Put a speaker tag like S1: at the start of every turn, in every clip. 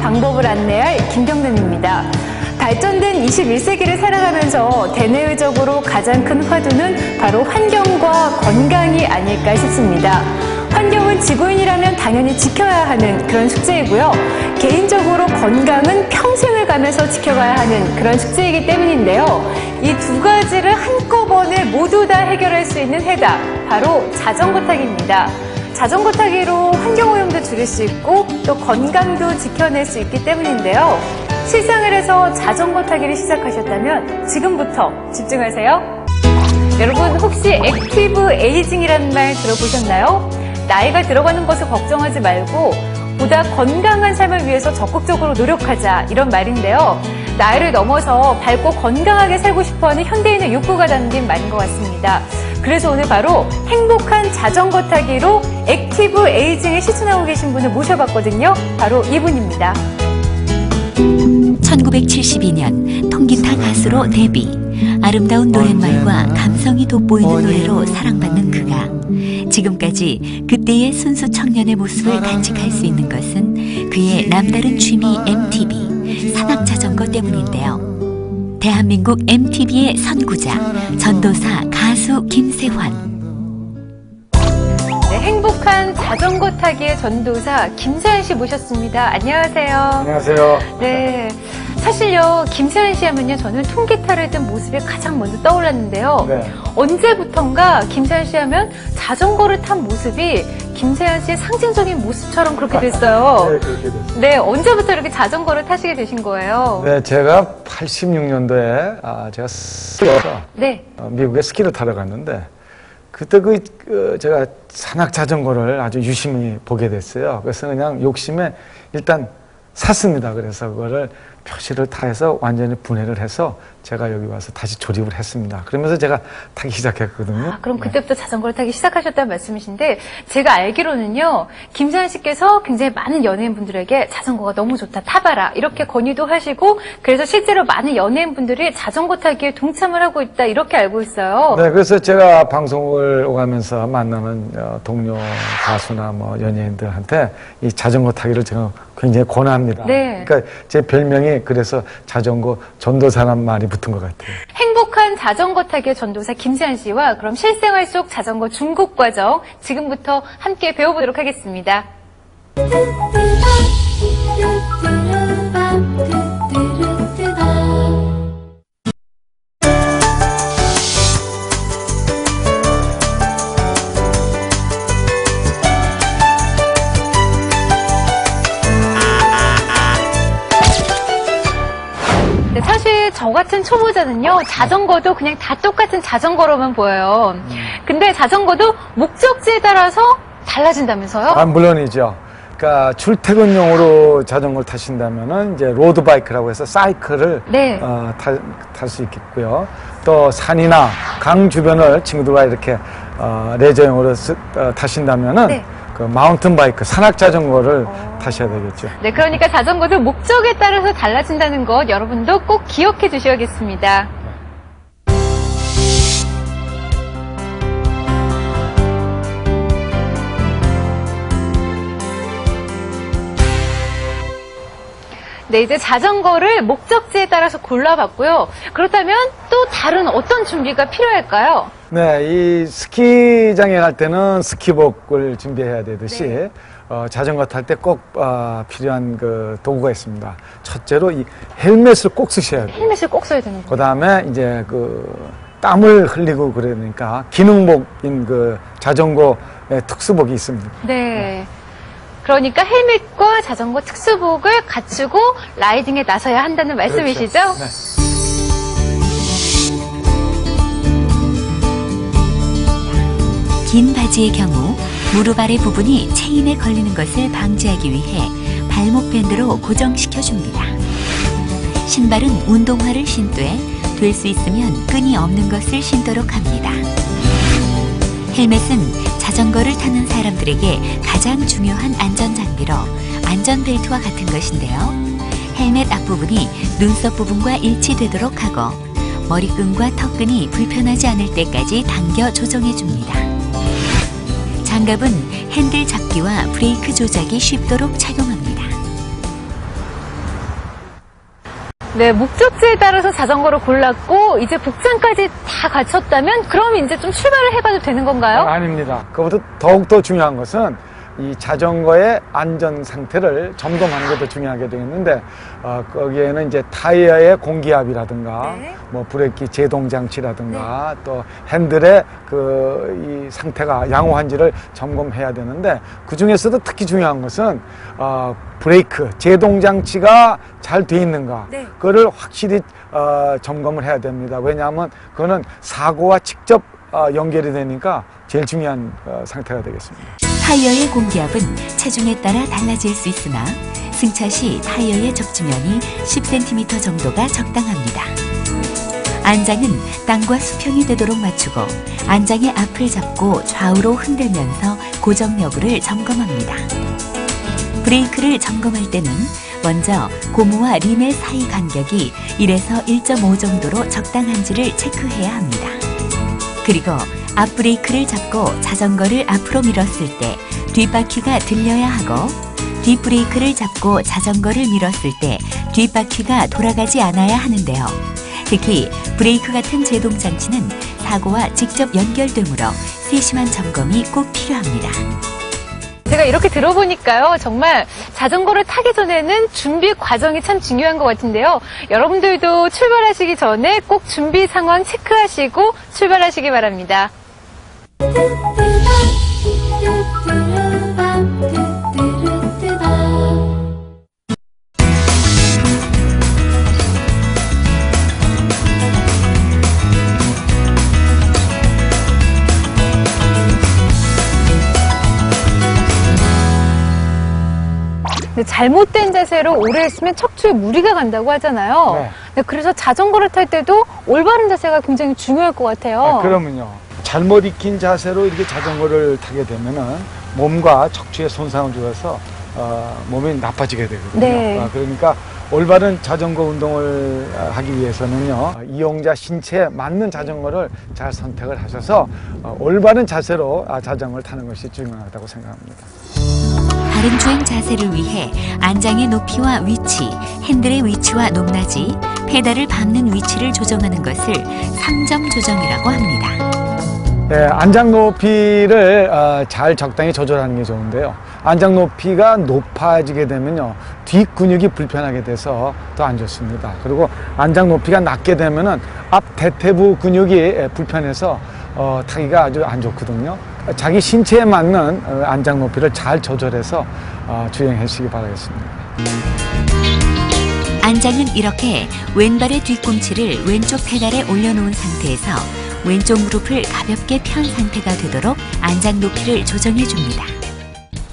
S1: 방법을 안내할 김경란입니다. 발전된 21세기를 살아가면서 대내외적으로 가장 큰 화두는 바로 환경과 건강이 아닐까 싶습니다. 환경은 지구인이라면 당연히 지켜야 하는 그런 숙제이고요. 개인적으로 건강은 평생을 가면서 지켜가야 하는 그런 숙제이기 때문인데요. 이 두 가지를 한꺼번에 모두 다 해결할 수 있는 해답, 바로 자전거 타기입니다. 자전거 타기로 환경오염도 줄일 수 있고 또 건강도 지켜낼 수 있기 때문인데요. 실생활에서 자전거 타기를 시작하셨다면 지금부터 집중하세요. 여러분 혹시 액티브 에이징이라는 말 들어보셨나요? 나이가 들어가는 것을 걱정하지 말고 보다 건강한 삶을 위해서 적극적으로 노력하자, 이런 말인데요. 나이를 넘어서 밝고 건강하게 살고 싶어하는 현대인의 욕구가 담긴 말인 것 같습니다. 그래서 오늘 바로 행복한 자전거 타기로 액티브 에이징에 실천하고 계신 분을 모셔봤거든요. 바로 이분입니다.
S2: 1972년 통기타 가수로 데뷔. 아름다운 노랫말과 감성이 돋보이는 노래로 사랑받는 그가 지금까지 그때의 순수 청년의 모습을 간직할 수 있는 것은 그의 남다른 취미 MTB, 산악자전거 때문인데요. 대한민국 MTB의 선구자, 전도사 가수 김세환.
S1: 네, 행복한 자전거 타기의 전도사 김세환 씨 모셨습니다. 안녕하세요.
S3: 안녕하세요.
S1: 네. 사실요, 김세환 씨 하면요, 저는 통기타를 든 모습이 가장 먼저 떠올랐는데요.
S3: 네.
S1: 언제부턴가 김세환 씨 하면 자전거를 탄 모습이 김세환 씨의 상징적인 모습처럼 그렇게 됐어요.
S3: 네, 그렇게 됐어요.
S1: 네, 언제부터 이렇게 자전거를 타시게 되신 거예요?
S3: 네, 제가 86년도에 제가 스키에서
S1: 네.
S3: 미국에 스키를 타러 갔는데 그때 제가 산악 자전거를 아주 유심히 보게 됐어요. 그래서 그냥 욕심에 일단 샀습니다. 그래서 그거를 표시를 타해서 완전히 분해를 해서 제가 여기 와서 다시 조립을 했습니다. 그러면서 제가 타기 시작했거든요.
S1: 아, 그럼 그때부터 자전거를 타기 시작하셨다는 말씀이신데, 제가 알기로는요, 김세환 씨께서 굉장히 많은 연예인분들에게 자전거가 너무 좋다, 타봐라, 이렇게 권유도 하시고, 그래서 실제로 많은 연예인분들이 자전거 타기에 동참을 하고 있다, 이렇게 알고 있어요.
S3: 네, 그래서 제가 방송을 오가면서 만나는 동료 가수나 뭐 연예인들한테 이 자전거 타기를 제가 굉장히 권합니다.
S1: 네.
S3: 그러니까 제 별명이 그래서 자전거 전도사란 말이 붙은 것 같아요.
S1: 행복한 자전거 타기의 전도사 김세환 씨와 그럼 실생활 속 자전거 중급 과정 지금부터 함께 배워보도록 하겠습니다. 네, 사실 저 같은 초보자는요, 자전거도 그냥 다 똑같은 자전거로만 보여요. 근데 자전거도 목적지에 따라서 달라진다면서요?
S3: 아, 물론이죠. 그러니까 출퇴근용으로 자전거를 타신다면은 이제 로드바이크라고 해서 사이클을
S1: 네.
S3: 탈 수 있겠고요. 또 산이나 강 주변을 친구들과 이렇게 레저용으로 타신다면은
S1: 네.
S3: 그 마운틴바이크, 산악 자전거를 타셔야 되겠죠.
S1: 네, 그러니까 자전거도 목적에 따라서 달라진다는 것 여러분도 꼭 기억해 주셔야겠습니다. 네, 이제 자전거를 목적지에 따라서 골라봤고요. 그렇다면 또 다른 어떤 준비가 필요할까요?
S3: 네, 이 스키장에 갈 때는 스키복을 준비해야 되듯이
S1: 네.
S3: 자전거 탈 때 꼭 필요한 그 도구가 있습니다. 첫째로 이 헬멧을 꼭 쓰셔야 돼요.
S1: 헬멧을 꼭 써야 되는
S3: 그
S1: 거예요.
S3: 다음에 이제 땀을 흘리고 그러니까 기능복인 자전거의 특수복이 있습니다.
S1: 네. 그러니까 헬멧과 자전거 특수복을 갖추고 라이딩에 나서야 한다는 말씀이시죠?
S3: 그렇죠. 네.
S2: 긴 바지의 경우 무릎 아래 부분이 체인에 걸리는 것을 방지하기 위해 발목 밴드로 고정시켜줍니다. 신발은 운동화를 신되 될 수 있으면 끈이 없는 것을 신도록 합니다. 헬멧은 자전거를 타는 사람들에게 가장 중요한 안전장비로 안전벨트와 같은 것인데요. 헬멧 앞부분이 눈썹 부분과 일치되도록 하고 머리끈과 턱끈이 불편하지 않을 때까지 당겨 조정해줍니다. 장갑은 핸들 잡기와 브레이크 조작이 쉽도록 착용합니다.
S1: 네, 목적지에 따라서 자전거를 골랐고 이제 복장까지 다 갖췄다면 그럼 이제 좀 출발을 해봐도 되는 건가요?
S3: 아닙니다. 그것보다 더욱더 중요한 것은 이 자전거의 안전 상태를 점검하는 것도 중요하게 되겠는데 거기에는 이제 타이어의 공기압이라든가
S1: 네.
S3: 뭐 브레이크 제동 장치라든가 또 핸들의 이 상태가 양호한지를 점검해야 되는데 그 중에서도 특히 중요한 것은 브레이크 제동 장치가 잘 돼 있는가
S1: 네.
S3: 그거를 확실히 점검을 해야 됩니다. 왜냐하면 그거는 사고와 직접 연결이 되니까 제일 중요한 상태가 되겠습니다.
S2: 타이어의 공기압은 체중에 따라 달라질 수 있으나 승차 시 타이어의 적지면이 10cm 정도가 적당합니다. 안장은 땅과 수평이 되도록 맞추고 안장의 앞을 잡고 좌우로 흔들면서 고정 여부를 점검합니다. 브레이크를 점검할 때는 먼저 고무와 림의 사이 간격이 1에서 1.5 정도로 적당한지를 체크해야 합니다. 그리고 앞브레이크를 잡고 자전거를 앞으로 밀었을 때 뒷바퀴가 들려야 하고 뒷브레이크를 잡고 자전거를 밀었을 때 뒷바퀴가 돌아가지 않아야 하는데요. 특히 브레이크 같은 제동 장치는 사고와 직접 연결되므로 세심한 점검이 꼭 필요합니다.
S1: 제가 이렇게 들어보니까요, 정말 자전거를 타기 전에는 준비 과정이 참 중요한 것 같은데요. 여러분들도 출발하시기 전에 꼭 준비 상황 체크하시고 출발하시기 바랍니다. 근데 잘못된 자세로 오래 있으면 척추에 무리가 간다고 하잖아요.
S3: 네.
S1: 네, 그래서 자전거를 탈 때도 올바른 자세가 굉장히 중요할 것 같아요.
S3: 그러면요. 잘못 익힌 자세로 이렇게 자전거를 타게 되면은 몸과 척추에 손상을 주어서 몸이 나빠지게 되거든요.
S1: 네.
S3: 그러니까 올바른 자전거 운동을 하기 위해서는요, 이용자 신체에 맞는 자전거를 잘 선택을 하셔서 올바른 자세로 자전거를 타는 것이 중요하다고 생각합니다.
S2: 바른 주행 자세를 위해 안장의 높이와 위치, 핸들의 위치와 높낮이, 페달을 밟는 위치를 조정하는 것을 상점 조정이라고 합니다.
S3: 네, 안장 높이를 잘 적당히 조절하는 게 좋은데요. 안장 높이가 높아지게 되면요, 뒷 근육이 불편하게 돼서 더 안 좋습니다. 그리고 안장 높이가 낮게 되면은 앞 대퇴부 근육이 불편해서 타기가 아주 안 좋거든요. 자기 신체에 맞는 안장 높이를 잘 조절해서 주행하시기 바라겠습니다.
S2: 안장은 이렇게 왼발의 뒤꿈치를 왼쪽 페달에 올려놓은 상태에서 왼쪽 무릎을 가볍게 편 상태가 되도록 안장 높이를 조정해 줍니다.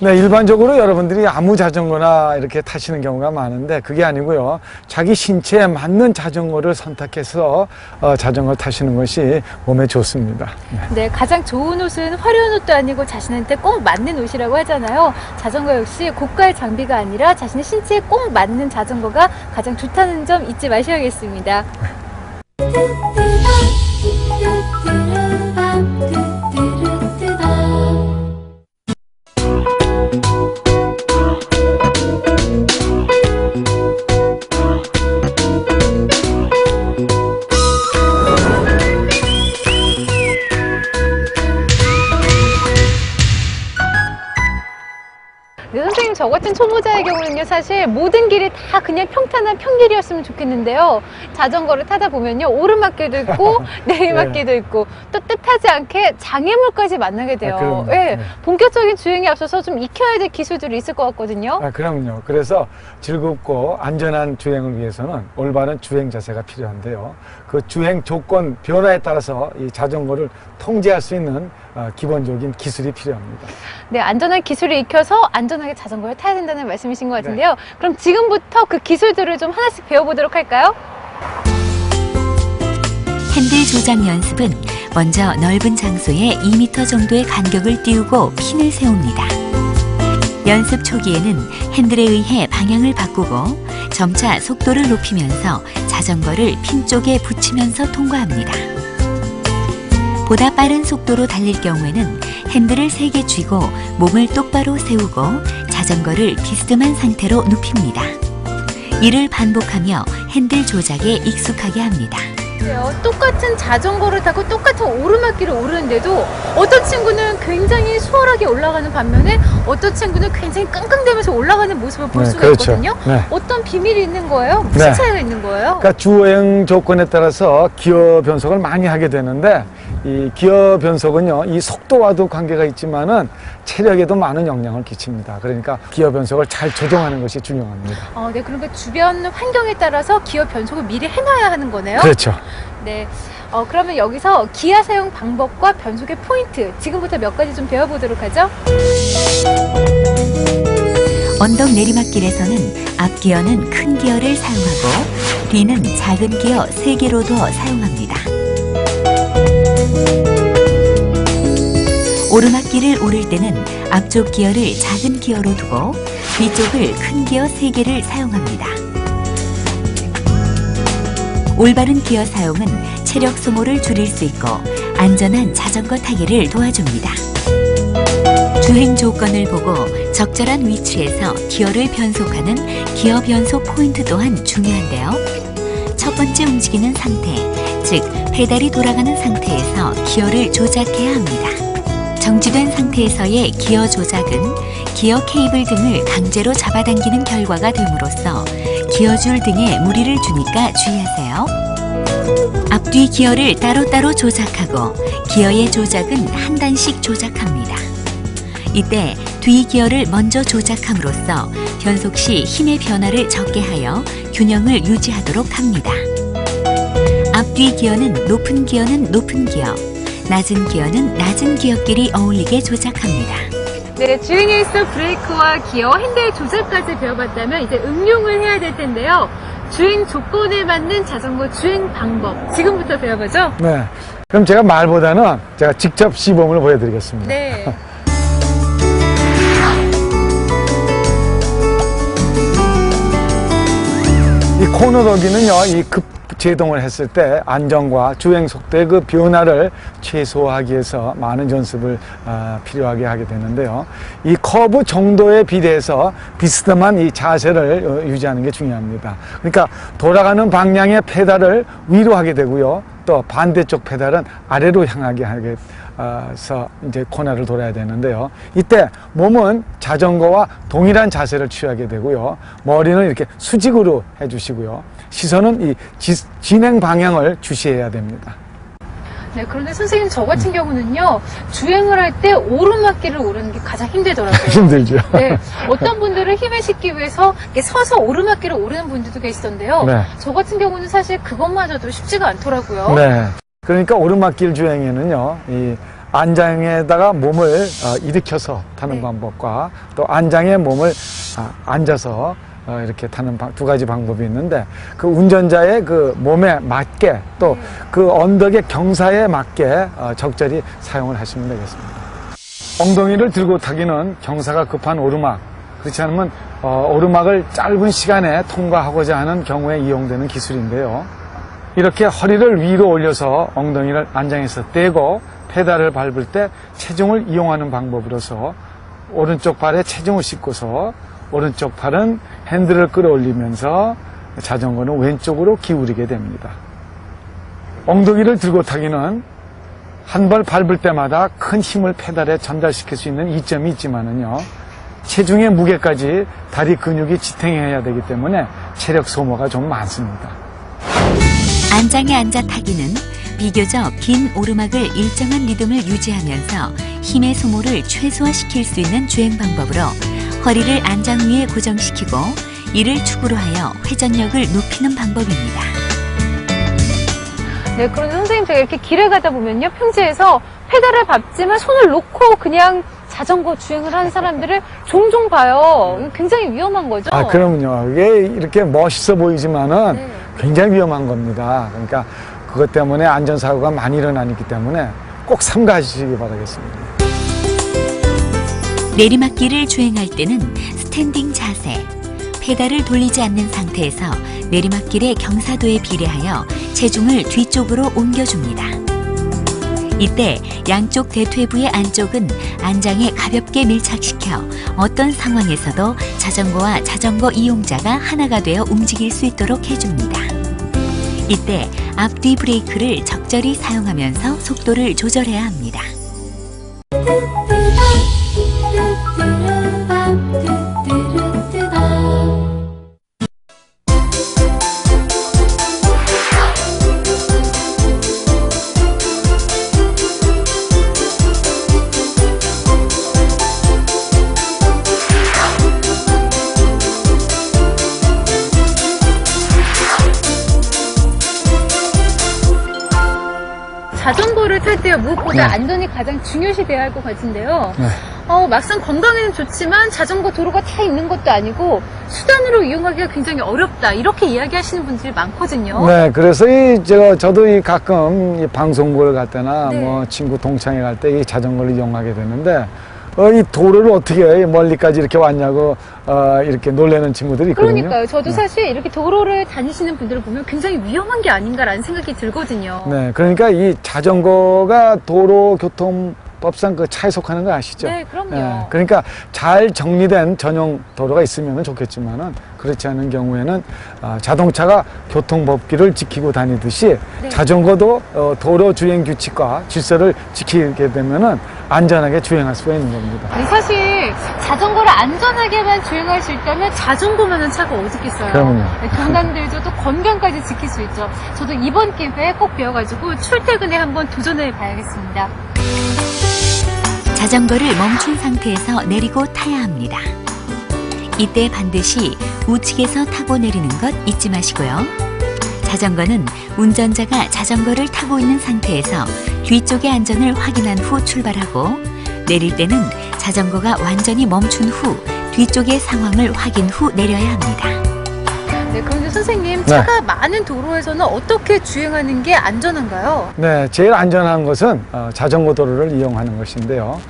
S3: 네, 일반적으로 여러분들이 아무 자전거나 이렇게 타시는 경우가 많은데 그게 아니고요. 자기 신체에 맞는 자전거를 선택해서 자전거를 타시는 것이 몸에 좋습니다.
S1: 네, 가장 좋은 옷은 화려한 옷도 아니고 자신한테 꼭 맞는 옷이라고 하잖아요. 자전거 역시 고가의 장비가 아니라 자신의 신체에 꼭 맞는 자전거가 가장 좋다는 점 잊지 마셔야겠습니다. 네, 선생님, 저 같은 초보자의 경우는요, 사실 모든 길이 다 그냥 평탄한 평길이었으면 좋겠는데요. 자전거를 타다 보면요, 오르막길도 있고 내리막길도 있고 또 뜻하지 않게 장애물까지 만나게 돼요.
S3: 그럼요.
S1: 네,
S3: 네.
S1: 본격적인 주행에 앞서서 좀 익혀야 될 기술들이 있을 것 같거든요.
S3: 그럼요. 그래서 즐겁고 안전한 주행을 위해서는 올바른 주행 자세가 필요한데요. 그 주행 조건 변화에 따라서 이 자전거를 통제할 수 있는 기본적인 기술이 필요합니다.
S1: 네, 안전한 기술을 익혀서 안전하게 자전거를 타야 된다는 말씀이신 것 같은데요. 그럼 지금부터 그 기술들을 좀 하나씩 배워보도록 할까요?
S2: 핸들 조작 연습은 먼저 넓은 장소에 2m 정도의 간격을 띄우고 핀을 세웁니다. 연습 초기에는 핸들에 의해 방향을 바꾸고 점차 속도를 높이면서 자전거를 핀 쪽에 붙이면서 통과합니다. 보다 빠른 속도로 달릴 경우에는 핸들을 세게 쥐고 몸을 똑바로 세우고 자전거를 비스듬한 상태로 눕힙니다. 이를 반복하며 핸들 조작에 익숙하게 합니다.
S1: 똑같은 자전거를 타고 똑같은 오르막길을 오르는데도 어떤 친구는 굉장히 수월하게 올라가는 반면에 어떤 친구는 굉장히 끙끙대면서 올라가는 모습을 볼 수가
S3: 그렇죠.
S1: 있거든요.
S3: 네.
S1: 어떤 비밀이 있는 거예요? 무슨
S3: 네.
S1: 차이가 있는 거예요?
S3: 그러니까 주행 조건에 따라서 기어 변속을 많이 하게 되는데 이 기어 변속은요, 이 속도와도 관계가 있지만은 체력에도 많은 영향을 끼칩니다. 그러니까 기어 변속을 잘 조정하는 것이 중요합니다.
S1: 네, 그러니까 주변 환경에 따라서 기어 변속을 미리 해놔야 하는 거네요.
S3: 그렇죠.
S1: 네. 그러면 여기서 기아 사용 방법과 변속의 포인트 지금부터 몇 가지 좀 배워보도록 하죠.
S2: 언덕 내리막길에서는 앞기어는 큰 기어를 사용하고 뒤는 작은 기어 3개로도 사용합니다. 오르막길을 오를 때는 앞쪽 기어를 작은 기어로 두고 뒤쪽을 큰 기어 3개를 사용합니다. 올바른 기어 사용은 체력 소모를 줄일 수 있고 안전한 자전거 타기를 도와줍니다. 주행 조건을 보고 적절한 위치에서 기어를 변속하는 기어 변속 포인트 또한 중요한데요. 첫 번째 움직이는 상태, 즉 페달이 돌아가는 상태에서 기어를 조작해야 합니다. 정지된 상태에서의 기어 조작은 기어 케이블 등을 강제로 잡아당기는 결과가 됨으로써 기어줄 등에 무리를 주니까 주의하세요. 앞뒤 기어를 따로따로 조작하고 기어의 조작은 한 단씩 조작합니다. 이때 뒤 기어를 먼저 조작함으로써 변속 시 힘의 변화를 적게 하여 균형을 유지하도록 합니다. 앞뒤 기어는 높은 기어, 낮은 기어는 낮은 기어끼리 어울리게 조작합니다.
S1: 네, 주행에 있어 브레이크와 기어, 핸들 조작까지 배워봤다면 이제 응용을 해야 될 텐데요. 주행 조건에 맞는 자전거 주행 방법 지금부터 배워보죠.
S3: 네. 그럼 제가 말보다는 제가 직접 시범을 보여드리겠습니다.
S1: 네.
S3: 이 코너더기는요, 이 급 제동을 했을 때 안정과 주행 속도의 그 변화를 최소화하기 위해서 많은 연습을 필요하게 하게 되는데요. 이 커브 정도에 비례해서 비스듬한 이 자세를 유지하는 게 중요합니다. 그러니까 돌아가는 방향의 페달을 위로 하게 되고요. 또 반대쪽 페달은 아래로 향하게 하게 해서 이제 코너를 돌아야 되는데요. 이때 몸은 자전거와 동일한 자세를 취하게 되고요. 머리는 이렇게 수직으로 해주시고요. 시선은 이 진행 방향을 주시해야 됩니다.
S1: 네, 그런데 선생님 저 같은 경우는요, 주행을 할 때 오르막길을 오르는 게 가장 힘들더라고요.
S3: 힘들죠.
S1: 네, 어떤 분들은 힘을 싣기 위해서 이렇게 서서 오르막길을 오르는 분들도 계시던데요.
S3: 네.
S1: 저 같은 경우는 사실 그것마저도 쉽지가 않더라고요.
S3: 네. 그러니까 오르막길 주행에는요, 이 안장에다가 몸을 일으켜서 타는
S1: 네.
S3: 방법과 또 안장에 몸을 앉아서 이렇게 타는 두 가지 방법이 있는데, 그 운전자의 그 몸에 맞게 또 그 언덕의 경사에 맞게 적절히 사용을 하시면 되겠습니다. 엉덩이를 들고 타기는 경사가 급한 오르막, 그렇지 않으면 오르막을 짧은 시간에 통과하고자 하는 경우에 이용되는 기술인데요. 이렇게 허리를 위로 올려서 엉덩이를 안장에서 떼고 페달을 밟을 때 체중을 이용하는 방법으로서 오른쪽 발에 체중을 싣고서 오른쪽 팔은 핸들을 끌어올리면서 자전거는 왼쪽으로 기울이게 됩니다. 엉덩이를 들고 타기는 한 발 밟을 때마다 큰 힘을 페달에 전달시킬 수 있는 이점이 있지만은요, 체중의 무게까지 다리 근육이 지탱해야 되기 때문에 체력 소모가 좀 많습니다.
S2: 안장에 앉아 타기는 비교적 긴 오르막을 일정한 리듬을 유지하면서 힘의 소모를 최소화시킬 수 있는 주행 방법으로 허리를 안장 위에 고정시키고 이를 축으로 하여 회전력을 높이는 방법입니다.
S1: 네, 그런데 선생님 제가 이렇게 길을 가다 보면요, 평지에서 페달을 밟지만 손을 놓고 그냥 자전거 주행을 하는 사람들을 종종 봐요. 이거 굉장히 위험한 거죠?
S3: 그럼요. 이게 이렇게 멋있어 보이지만은
S1: 네.
S3: 굉장히 위험한 겁니다. 그러니까 그것 때문에 안전사고가 많이 일어나기 때문에 꼭 삼가하시기 바라겠습니다.
S2: 내리막길을 주행할 때는 스탠딩 자세, 페달을 돌리지 않는 상태에서 내리막길의 경사도에 비례하여 체중을 뒤쪽으로 옮겨줍니다. 이때 양쪽 대퇴부의 안쪽은 안장에 가볍게 밀착시켜 어떤 상황에서도 자전거와 자전거 이용자가 하나가 되어 움직일 수 있도록 해줍니다. 이때 앞뒤 브레이크를 적절히 사용하면서 속도를 조절해야 합니다.
S1: 자전거를 탈 때 무엇보다
S3: 네.
S1: 안전이 가장 중요시 돼야 할 것 같은데요.
S3: 네.
S1: 막상 건강에는 좋지만 자전거 도로가 다 있는 것도 아니고 수단으로 이용하기가 굉장히 어렵다. 이렇게 이야기하시는 분들이 많거든요.
S3: 네, 그래서 저도 가끔 이 방송국을 갈 때나
S1: 네.
S3: 뭐 친구 동창회 갈 때 이 자전거를 이용하게 되는데 이 도로를 어떻게 멀리까지 이렇게 왔냐고 이렇게 놀라는 친구들이 있거든요.
S1: 그러니까요. 저도
S3: 네.
S1: 사실 이렇게 도로를 다니시는 분들을 보면 굉장히 위험한 게 아닌가라는 생각이 들거든요.
S3: 네, 그러니까 이 자전거가 도로교통법상 그 차에 속하는 거 아시죠?
S1: 네, 그럼요.
S3: 그러니까 잘 정리된 전용 도로가 있으면 좋겠지만은 그렇지 않은 경우에는 자동차가 교통법규를 지키고 다니듯이
S1: 네.
S3: 자전거도 도로 주행 규칙과 질서를 지키게 되면은 안전하게 주행할 수가 있는 겁니다.
S1: 아니, 사실 자전거를 안전하게만 주행할 수 있다면 자전거만한 차가 어디 있겠어요.
S3: 그럼요.
S1: 건강 들죠. 또 건강까지 지킬 수 있죠. 저도 이번 기회에 꼭 배워가지고 출퇴근에 한번 도전해 봐야겠습니다.
S2: 자전거를 멈춘 상태에서 내리고 타야 합니다. 이때 반드시 우측에서 타고 내리는 것 잊지 마시고요. 자전거는 운전자가 자전거를 타고 있는 상태에서 뒤쪽의 안전을 확인한 후 출발하고 내릴 때는 자전거가 완전히 멈춘 후 뒤쪽의 상황을 확인 후 내려야 합니다.
S1: 네, 그런데 선생님,
S3: 네.
S1: 차가 많은 도로에서는 어떻게 주행하는 게 안전한가요?
S3: 네, 제일 안전한 것은 자전거 도로를 이용하는 것인데요.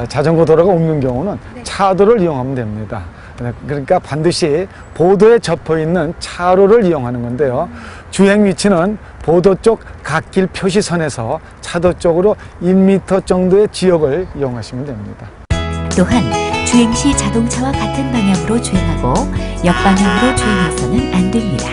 S3: 자전거 도로가 없는 경우는
S1: 네.
S3: 차도를 이용하면 됩니다. 네, 그러니까 반드시 보도에 접혀 있는 차로를 이용하는 건데요. 주행 위치는 보도 쪽 갓길 표시선에서 차도 쪽으로 1m 정도의 지역을 이용하시면 됩니다.
S2: 또한 주행 시 자동차와 같은 방향으로 주행하고 역방향으로 주행해서는 안 됩니다.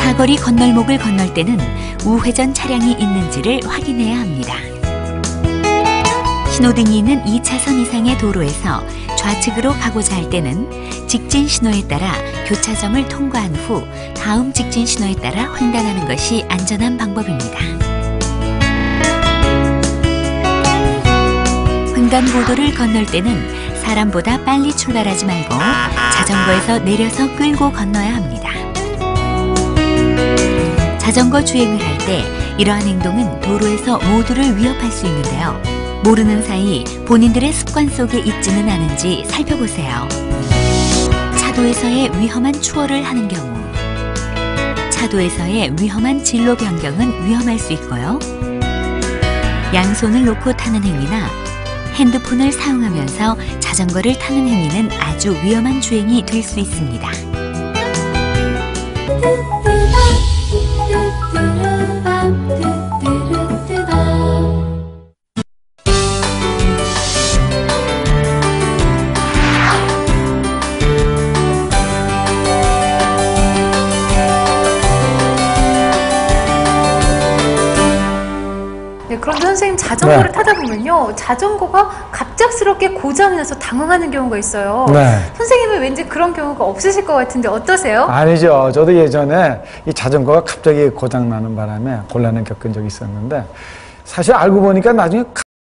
S2: 사거리 건널목을 건널 때는 우회전 차량이 있는지를 확인해야 합니다. 신호등이 있는 2차선 이상의 도로에서 좌측으로 가고자 할 때는 직진 신호에 따라 교차점을 통과한 후 다음 직진 신호에 따라 횡단하는 것이 안전한 방법입니다. 횡단보도를 건널 때는 사람보다 빨리 출발하지 말고 자전거에서 내려서 끌고 건너야 합니다. 자전거 주행을 할 때 이러한 행동은 도로에서 모두를 위협할 수 있는데요. 모르는 사이 본인들의 습관 속에 있지는 않은지 살펴보세요. 차도에서의 위험한 추월을 하는 경우, 차도에서의 위험한 진로 변경은 위험할 수 있고요. 양손을 놓고 타는 행위나 핸드폰을 사용하면서 자전거를 타는 행위는 아주 위험한 주행이 될 수 있습니다.
S1: 네, 그런데 선생님, 자전거를
S3: 네.
S1: 타다 보면요, 자전거가 갑작스럽게 고장이 나서 당황하는 경우가 있어요.
S3: 네.
S1: 선생님은 왠지 그런 경우가 없으실 것 같은데 어떠세요?
S3: 아니죠. 저도 예전에 이 자전거가 갑자기 고장 나는 바람에 곤란을 겪은 적이 있었는데 사실 알고 보니까 나중에